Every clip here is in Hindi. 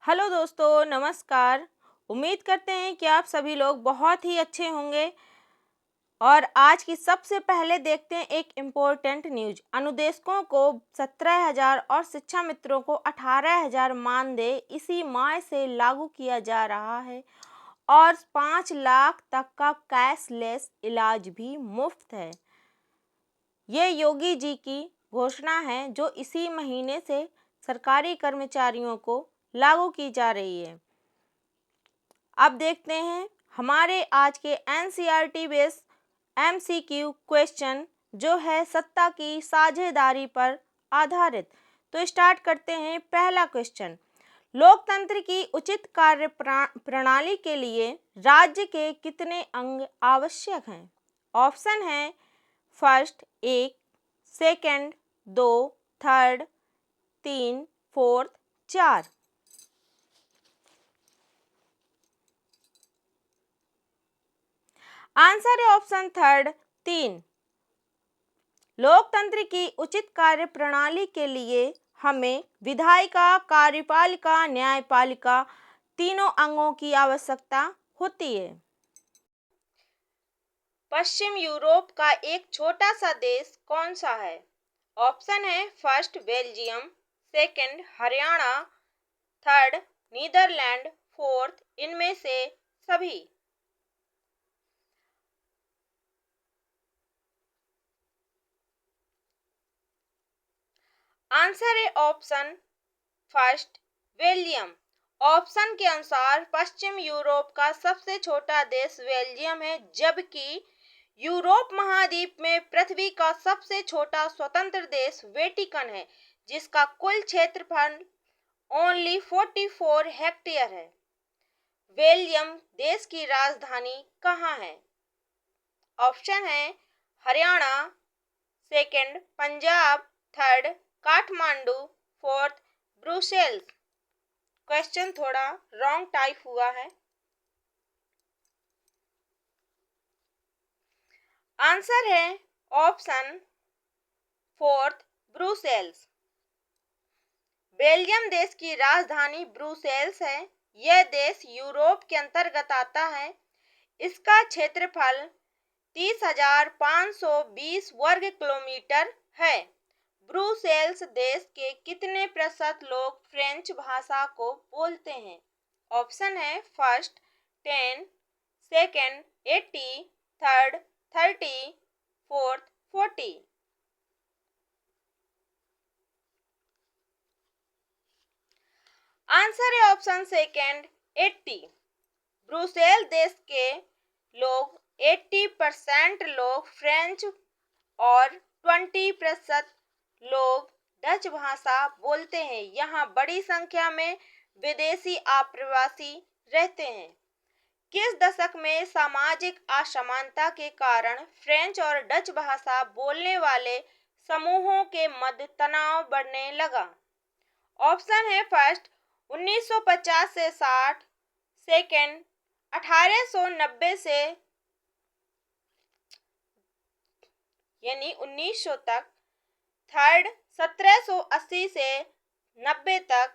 हेलो दोस्तों, नमस्कार। उम्मीद करते हैं कि आप सभी लोग बहुत ही अच्छे होंगे। और आज की सबसे पहले देखते हैं एक इम्पोर्टेंट न्यूज। अनुदेशकों को 17,000 और शिक्षा मित्रों को 18,000 मानदेय इसी माह से लागू किया जा रहा है और 5 लाख तक का कैशलेस इलाज भी मुफ्त है। ये योगी जी की घोषणा है जो इसी महीने से सरकारी कर्मचारियों को लागू की जा रही है। अब देखते हैं हमारे आज के एनसीईआरटी बेस्ड एमसीक्यू क्वेश्चन जो है सत्ता की साझेदारी पर आधारित। तो स्टार्ट करते हैं। पहला क्वेश्चन, लोकतंत्र की उचित कार्य प्रणाली के लिए राज्य के कितने अंग आवश्यक हैं? ऑप्शन है first 1, second 2, third 3, fourth 4। Answer है ऑप्शन थर्ड 3। लोकतंत्र की उचित कार्य प्रणाली के लिए हमें विधायिका, कार्यपालिका, न्यायपालिका तीनों अंगों की आवश्यकता होती है। पश्चिम यूरोप का एक छोटा सा देश कौन सा है? ऑप्शन है first Belgium, second Haryana, third Netherlands, fourth इनमें से सभी। आंसर है ऑप्शन फर्स्ट बेल्जियम। ऑप्शन के अनुसार पश्चिम यूरोप का सबसे छोटा देश बेल्जियम है, जबकि यूरोप महाद्वीप में पृथ्वी का सबसे छोटा स्वतंत्र देश वेटिकन है, जिसका कुल क्षेत्रफल ओनली 44 हेक्टेयर है। बेल्जियम देश की राजधानी कहाँ है? ऑप्शन है Haryana, second Punjab, third Kathmandu, fourth Brussels. Question थोड़ा रॉन्ग टाइप हुआ है। आंसर है ऑप्शन फोर्थ ब्रुसेल्स। बेल्जियम देश की राजधानी ब्रुसेल्स है। यह देश यूरोप के अंतर्गत आता है। इसका क्षेत्रफल 30,520 वर्ग किलोमीटर है। ब्रुसेल्स देश के कितने प्रतिशत लोग फ्रेंच भाषा को बोलते हैं? ऑप्शन है first 10, second 80, third 30, fourth 40। Answer है ऑप्शन सेकंड 80। ब्रुसेल देश के लोग 80% लोग फ्रेंच और 20% लोग डच भाषा बोलते हैं। यहाँ बड़ी संख्या में विदेशी आप्रवासी रहते हैं। किस दशक में सामाजिक असमानता के कारण फ्रेंच और डच भाषा बोलने वाले समूहों के मध्य तनाव बढ़ने लगा? ऑप्शन है फर्स्ट 1950 से 60, सेकंड 1890 से यानी 1900 तक, थर्ड 1780 से 90 तक,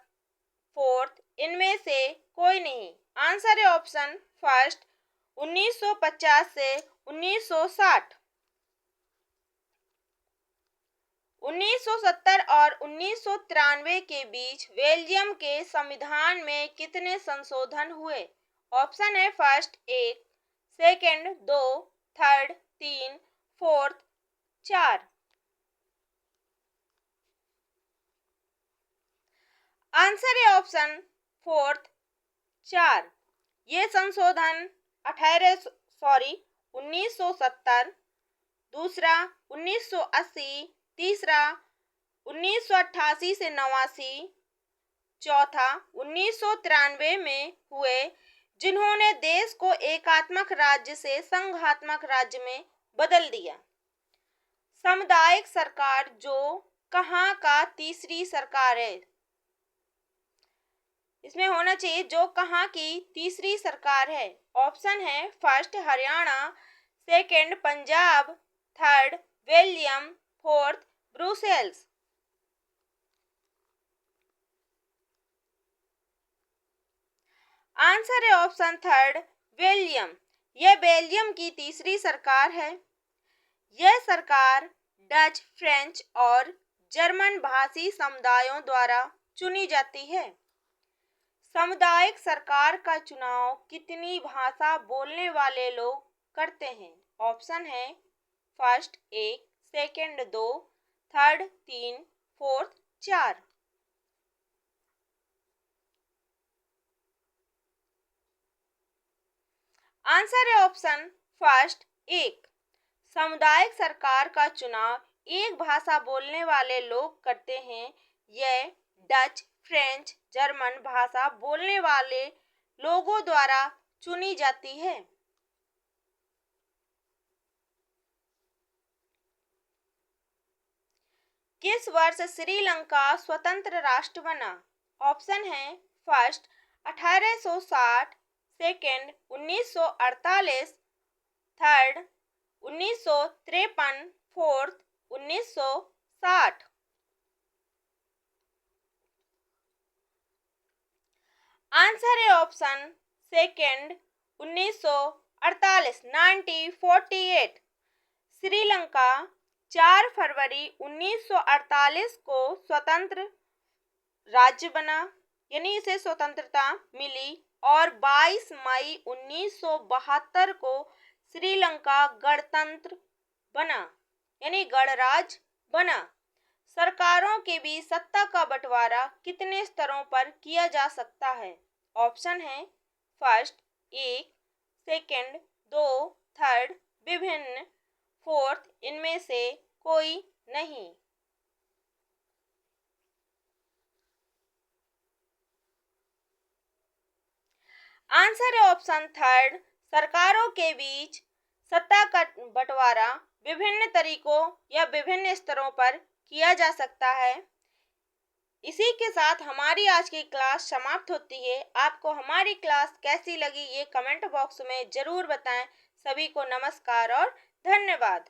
फोर्थ इनमें से कोई नहीं। आंसर है ऑप्शन फर्स्ट 1950 से 1960। 1970 और 1993 के बीच बेल्जियम के संविधान में कितने संशोधन हुए? ऑप्शन है first 1, second 2, third 3, fourth 4। Answer है ऑप्शन फोर्थ 4। ये संशोधन 1970, दूसरा 1980, तीसरा 1988 से 89, चौथा 1993 में हुए, जिन्होंने देश को एकात्मक राज्य से संघात्मक राज्य में बदल दिया। सामुदायिक सरकार जो कहाँ का तीसरी सरकार है? इसमें होना चाहिए जो कहाँ की तीसरी सरकार है। ऑप्शन है first Haryana, second Punjab, third Belgium, fourth Brussels. Answer है ऑप्शन थर्ड बेल्जियम। यह बेल्जियम की तीसरी सरकार है। यह सरकार डच, फ्रेंच और जर्मन भाषी समुदायों द्वारा चुनी जाती है। सामुदायिक सरकार का चुनाव कितनी भाषा बोलने वाले लोग करते हैं? ऑप्शन है first 1, second 2, third 3, fourth 4। Answer है ऑप्शन फर्स्ट 1। सामुदायिक सरकार का चुनाव एक भाषा बोलने वाले लोग करते हैं। यह डच, फ्रेंच, जर्मन भाषा बोलने वाले लोगों द्वारा चुनी जाती है। किस वर्ष श्रीलंका स्वतंत्र राष्ट्र बना? ऑप्शन है first 1860, second 1948, third 1953, fourth 1960। Answer है ऑप्शन सेकंड 1948, 1948। श्रीलंका 4 फरवरी 1948 को स्वतंत्र राज्य बना, यानी इसे स्वतंत्रता मिली, और 22 मई 1972 को श्रीलंका गणतंत्र बना, यानी गणराज्य बना। सरकारों के बीच सत्ता का बंटवारा कितने स्तरों पर किया जा सकता है? ऑप्शन है फर्स्ट 1, सेकंड 2, थर्ड विभिन्न, फोर्थ इनमें से कोई नहीं। आंसर है ऑप्शन थर्ड। सरकारों के बीच सत्ता का बंटवारा विभिन्न तरीकों या विभिन्न स्तरों पर किया जा सकता है। इसी के साथ हमारी आज की क्लास समाप्त होती है। आपको हमारी क्लास कैसी लगी ये कमेंट बॉक्स में जरूर बताएं। सभी को नमस्कार और धन्यवाद।